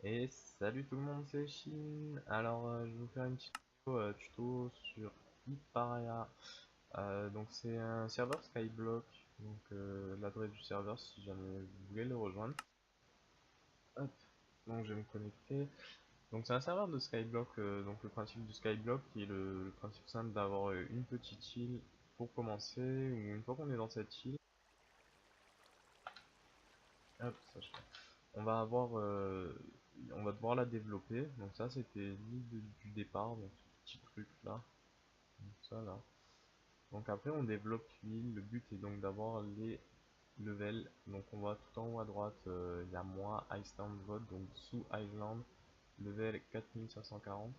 Et salut tout le monde, c'est Chine. Alors, je vais vous faire une petite vidéo tuto sur Hyparia. Donc, c'est un serveur Skyblock. Donc, l'adresse du serveur si jamais vous voulez le rejoindre. Hop. Donc, je vais me connecter. Donc, c'est un serveur de Skyblock. Donc, le principe du Skyblock qui est le principe simple d'avoir une petite île pour commencer. Ou une fois qu'on est dans cette île, hop, ça je fais. On va avoir, on va devoir la développer. Donc ça c'était l'île du départ, donc ce petit truc là, donc ça là. Donc après on développe l'île. Le but est donc d'avoir les levels. Donc on voit tout en haut à droite, il y a moi, Iceland Vote, donc sous Island, level 4540.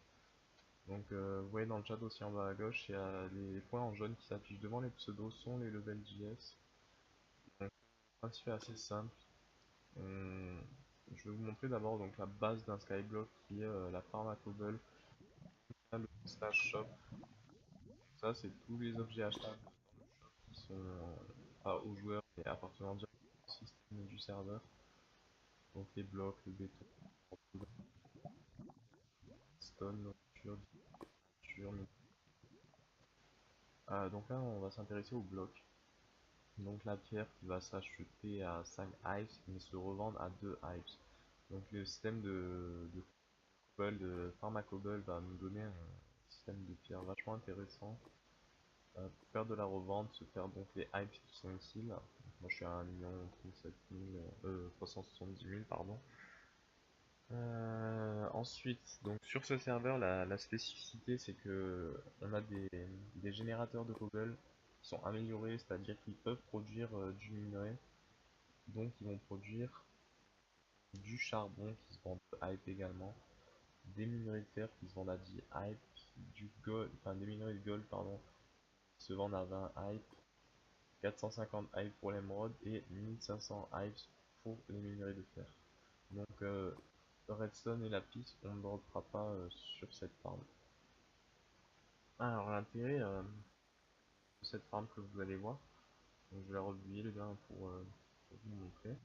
Donc vous voyez dans le chat aussi en bas à gauche, il y a les points en jaune qui s'affichent devant les pseudos sont les levels JS. Donc le principe est assez simple. Je vais vous montrer d'abord donc la base d'un skyblock qui est la pharmacobble, le slash shop. Ça c'est tous les objets achetables qui sont pas aux joueurs et appartenant directement au système du serveur. Donc les blocs, le béton, le stone, nourriture, nourriture. Donc là on va s'intéresser aux blocs. Donc la pierre qui va s'acheter à 5 hypes mais se revendre à 2 hypes. Donc le système de pharmacobble va nous donner un système de pierre vachement intéressant pour faire de la revente, se faire donc les hypes qui sont ici là. Donc moi je suis à 1 370 000 pardon. Ensuite, donc sur ce serveur, la spécificité c'est que on a des générateurs de cobble qui sont améliorés, c'est-à-dire qu'ils peuvent produire du minerai, donc ils vont produire du charbon qui se vend de hype également, des minerais de fer qui se vendent à 10 hype, du gold, enfin des minerais de gold pardon, qui se vendent à 20 hype, 450 hype pour l'émeraude et 1500 hype pour les minerais de fer. Donc redstone et lapis on ne droppera pas sur cette farm. Alors l'intérêt de cette farm que vous allez voir, donc je vais republier le gars pour vous montrer,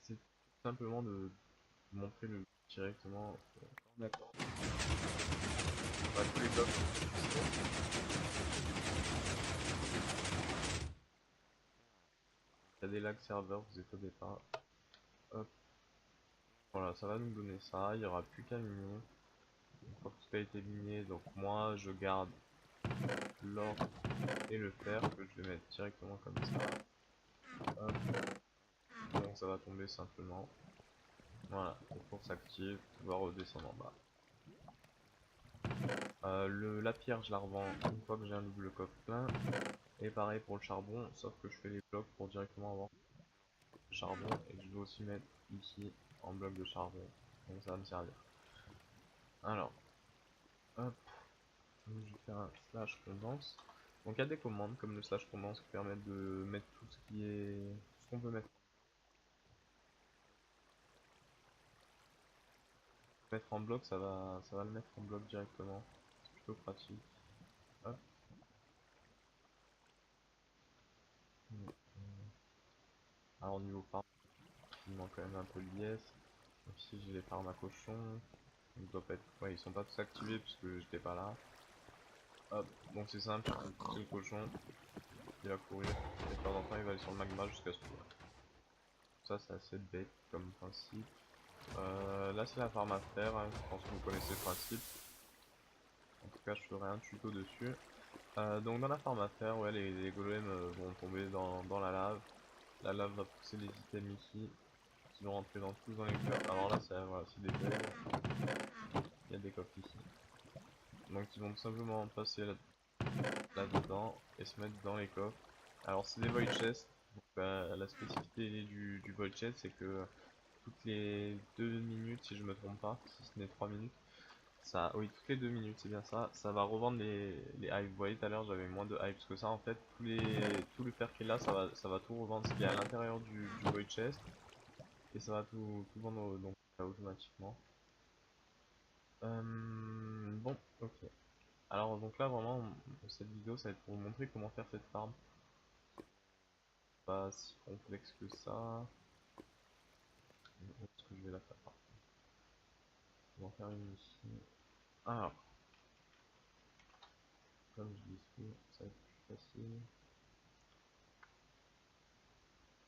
c'est tout simplement de montrer le directement. D'accord. Bah, tous les blocs. Il y a des lags serveurs, vous étonnez pas. Hop. Voilà, ça va nous donner ça, il n'y aura plus qu'à miner. Une fois que tout a été miné, donc moi je garde l'or et le fer que je vais mettre directement comme ça. Hop. Donc ça va tomber simplement. Voilà, et pour s'active, tout va redescendre en bas. La pierre je la revends une fois que j'ai un double coffre plein. Et pareil pour le charbon, sauf que je fais les blocs pour directement avoir le charbon et que je vais aussi mettre ici en bloc de charbon. Donc ça va me servir. Alors, hop, donc je vais faire un slash condense. Donc il y a des commandes comme le slash condense qui permettent de mettre tout ce qui est, tout ce qu'on peut mettre en bloc, ça va le mettre en bloc directement. C'est plutôt pratique. Hop. Alors au niveau farm, il manque quand même un peu l'IS. Donc ici j'ai les farms à cochon. Ils doivent être, ouais, ils sont pas tous activés puisque j'étais pas là. Hop, donc c'est simple, c'est le cochon, il va courir, et de temps en temps il va aller sur le magma jusqu'à ce courir. Ça c'est assez bête comme principe. Là c'est la farm à faire, hein. Je pense que vous connaissez le principe. En tout cas je ferai un tuto dessus. Donc dans la farm à faire, ouais, les golems vont tomber dans la lave. La lave va pousser les items ici, qui vont rentrer tous dans les coffres. Alors là c'est voilà, des bugs, il y a des coffres ici. Donc ils vont tout simplement passer là-dedans et se mettre dans les coffres. Alors c'est des void chests, donc la spécificité du void chest c'est que toutes les 2 minutes si je me trompe pas, si ce n'est 3 minutes, ça, oui toutes les 2 minutes c'est bien ça, ça va revendre les hype. Vous voyez tout à l'heure j'avais moins de hype que ça en fait, tout le fer qui est là ça va tout revendre ce qui est à l'intérieur du void chest et ça va tout vendre donc automatiquement. Bon ok. Alors donc là vraiment cette vidéo ça va être pour vous montrer comment faire cette farm. Pas si complexe que ça. faire une ici. Alors, comme je dis, ça va être plus facile.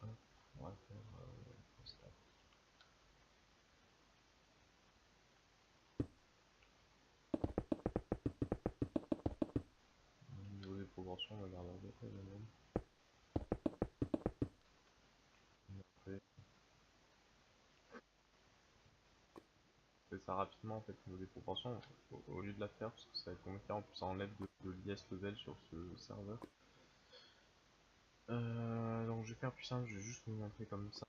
Hop, on va faire comme ça. Au niveau des proportions, on va garder à peu près les mêmes. Après, on fait ça rapidement en fait, au niveau des proportions, au lieu de la faire, parce que ça va être compliqué, en plus ça enlève de l'IS level sur ce serveur. Donc je vais faire plus simple, je vais juste vous montrer comme ça.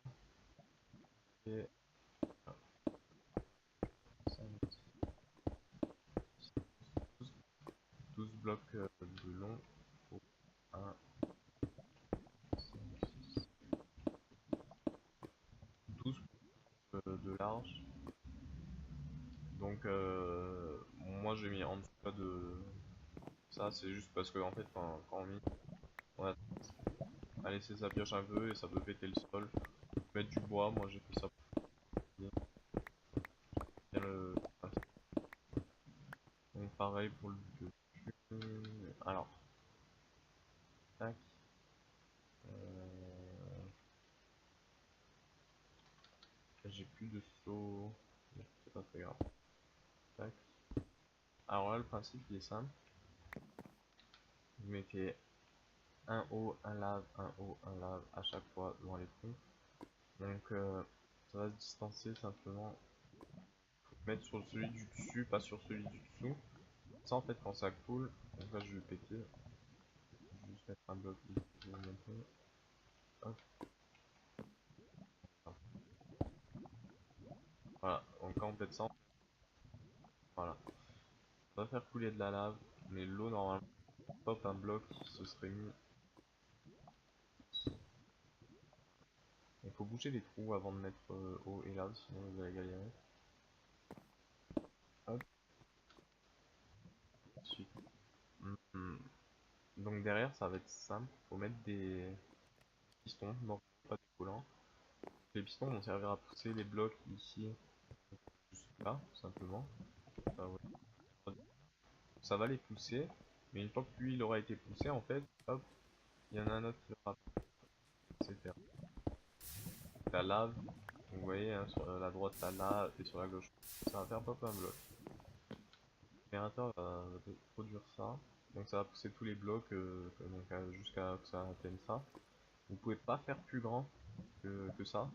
Et 12 blocs de long pour 1, 5, 6, 12 de large. Donc moi j'ai mis en dessous de ça, c'est juste parce que en fait quand on a à laisser sa pioche un peu et ça peut péter le sol. Mettre du bois, moi j'ai fait ça pour bien le... Donc pareil pour le dessus. Alors, tac. Euh, j'ai plus de saut. C'est pas très grave. Tac. Alors là le principe il est simple. Vous mettez un haut, un lave, un haut, un lave à chaque fois devant les trous. Donc ça va se distancer simplement. Faut mettre sur celui du dessus, pas sur celui du dessous. Ça en fait quand ça coule, donc là je vais péter. Je vais juste mettre un bloc ici pour vous montrer. Hop. Voilà, donc quand on pète ça, voilà. Ça va faire couler de la lave, mais l'eau normalement, pop un bloc se serait mis ici. Il faut boucher les trous avant de mettre eau et lave, sinon vous allez galérer. Hop. Ensuite. Donc derrière ça va être simple, faut mettre des pistons, non pas des collants. Les pistons vont servir à pousser les blocs ici, juste là, tout simplement. Ouais. Ça va les pousser, mais une fois que lui il aura été poussé, en fait, hop, il y en a un autre qui va, etc. La lave, vous voyez, hein, sur la droite la lave et sur la gauche, ça va faire pop un bloc. Le générateur va produire ça, donc ça va pousser tous les blocs jusqu'à ce que ça atteigne ça. Vous pouvez pas faire plus grand que ça.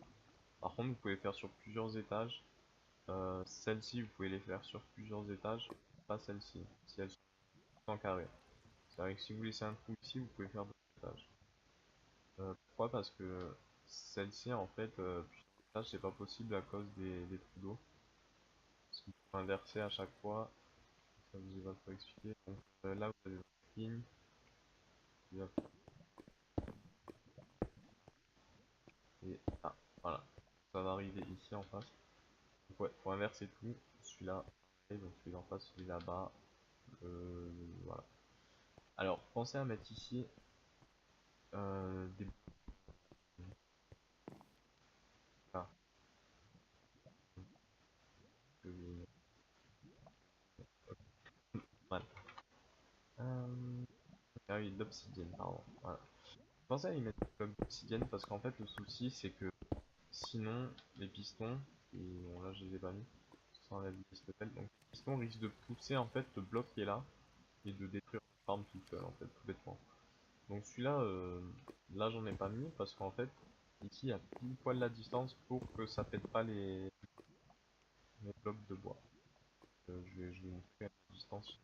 Par contre, vous pouvez faire sur plusieurs étages. Celles-ci, vous pouvez les faire sur plusieurs étages, pas celles-ci, si elles sont en carré. C'est-à-dire que si vous laissez un trou ici, vous pouvez faire deux étages. Pourquoi? Parce que celle-ci, en fait, plusieurs étages, c'est pas possible à cause des trous d'eau. Parce qu'il faut inverser à chaque fois, ça vous ai pas trop expliqué. Donc là, vous avez votre ligne, et ah, voilà, ça va arriver ici en face. Donc ouais, faut inverser tout, celui-là, et donc celui d'en face, celui là-bas, voilà. Alors, pensez à mettre ici des... Ah, mal. Ah oui, l'obsidienne, pardon. Voilà. Pensez à y mettre des blocs d'obsidienne parce qu'en fait, le souci, c'est que sinon, les pistons, et bon, là je les ai pas mis, ça enlève l'IS-level, donc les pistons risquent de pousser en fait le bloc qui est là et de détruire la farm tout seul en fait, tout bêtement. Donc celui-là, là j'en ai pas mis parce qu'en fait, ici il y a pile poil la distance pour que ça pète pas les blocs de bois. Je vais vous montrer la distance.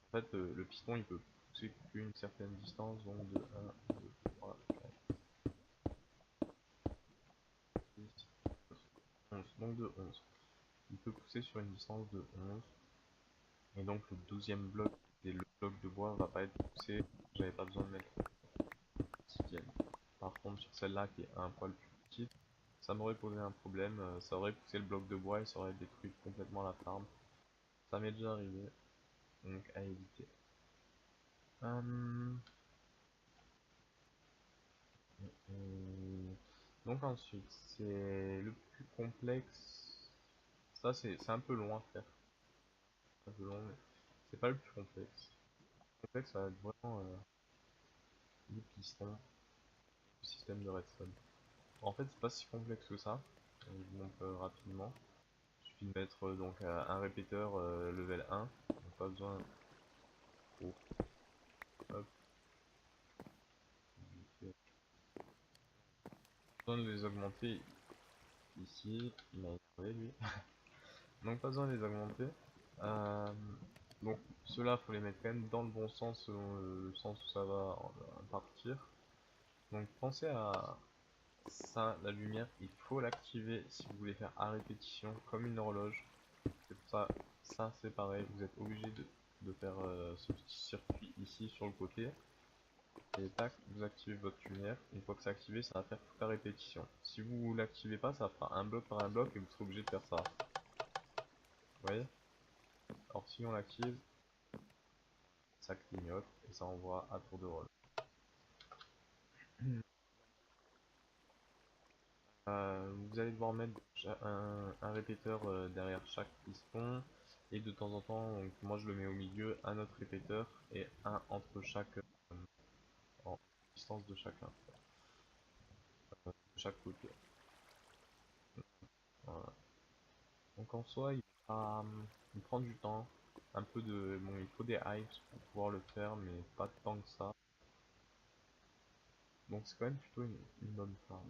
En fait, le piston il peut pousser qu'une certaine distance, donc de 1, 2, 3, 4, 6, 11, donc de 11. Il peut pousser sur une distance de 11. Et donc le 12e bloc et le bloc de bois va pas être poussé. J'avais pas besoin de mettre l'obsidienne. Par contre sur celle-là qui est un poil plus petite, ça m'aurait posé un problème. Ça aurait poussé le bloc de bois et ça aurait détruit complètement la farm. Ça m'est déjà arrivé. Donc à éviter. Hum, donc ensuite, c'est le plus complexe. Ça c'est un peu long à faire. Un peu long, mais c'est pas le plus complexe. Le complexe, ça va être vraiment les pistons, le système de redstone. En fait, c'est pas si complexe que ça. Je vous montre rapidement. Il suffit de mettre donc un répéteur level 1. Donc pas besoin. Oh, hop, vite besoin de les augmenter ici. Il m'a énervé lui. Donc pas besoin de les augmenter. Euh, donc ceux-là, faut les mettre quand même dans le bon sens, selon le sens où ça va partir. Donc pensez à ça, la lumière, il faut l'activer si vous voulez faire à répétition, comme une horloge. C'est pour ça, ça c'est pareil, vous êtes obligé de faire ce petit circuit ici sur le côté. Et tac, vous activez votre lumière. Une fois que c'est activé, ça va faire toute la répétition. Si vous l'activez pas, ça fera un bloc par un bloc et vous serez obligé de faire ça. Vous voyez? Alors si on l'active, ça clignote et ça envoie à tour de rôle. Vous allez devoir mettre un répéteur derrière chaque piston et de temps en temps, donc moi je le mets au milieu, un autre répéteur et un entre chaque en distance de chacun, de chaque côté. Voilà. Donc en soi, il prend du temps, un peu de, bon, il faut des hypes pour pouvoir le faire, mais pas tant que ça. Donc c'est quand même plutôt une bonne farm.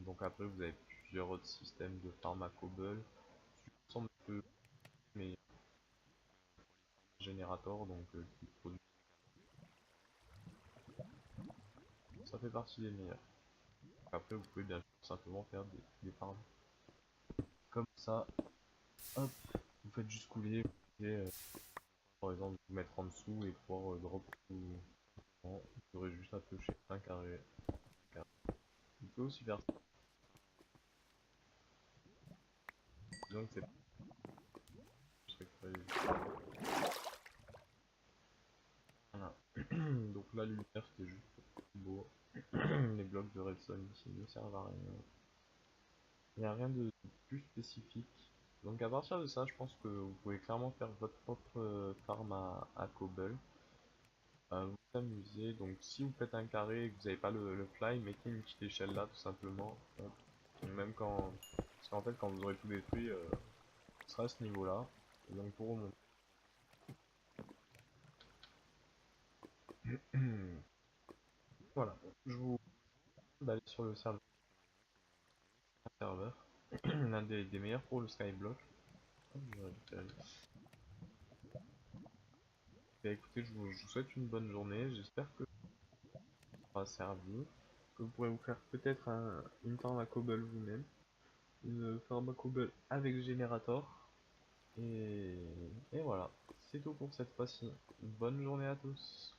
Donc après vous avez plusieurs autres systèmes de farm à cobble. Celui qui ressemble un peu, mais générateur, donc qui produit. Ça fait partie des meilleurs. Après vous pouvez bien sûr simplement faire des farms. Comme ça, hop, vous faites juste couler, vous pouvez par exemple vous mettre en dessous et pouvoir drop tout. Vous aurez juste à piocher un carré. Vous pouvez aussi faire ça. Donc c'est voilà. Donc là lumière c'était juste beau. Les blocs de redstone ici ne servent à rien. Il n'y a rien de plus spécifique. Donc à partir de ça, je pense que vous pouvez clairement faire votre propre farm à cobble. Vous amuser. Donc si vous faites un carré et que vous n'avez pas le fly, mettez une petite échelle là tout simplement. Hop. Donc, même quand... Parce qu'en fait quand vous aurez tout détruit, ce sera à ce niveau là. Et donc pour remonter. Voilà. Je vous recommande d'aller sur le serveur. L'un des meilleurs pour le skyblock. Hop, je vais récupérer. Et écoutez, je vous souhaite une bonne journée. J'espère que ça aura servi. Que vous pourrez vous faire peut-être une farm à cobble vous-même. Une farm à cobble avec générateur. Et voilà, c'est tout pour cette fois-ci. Bonne journée à tous.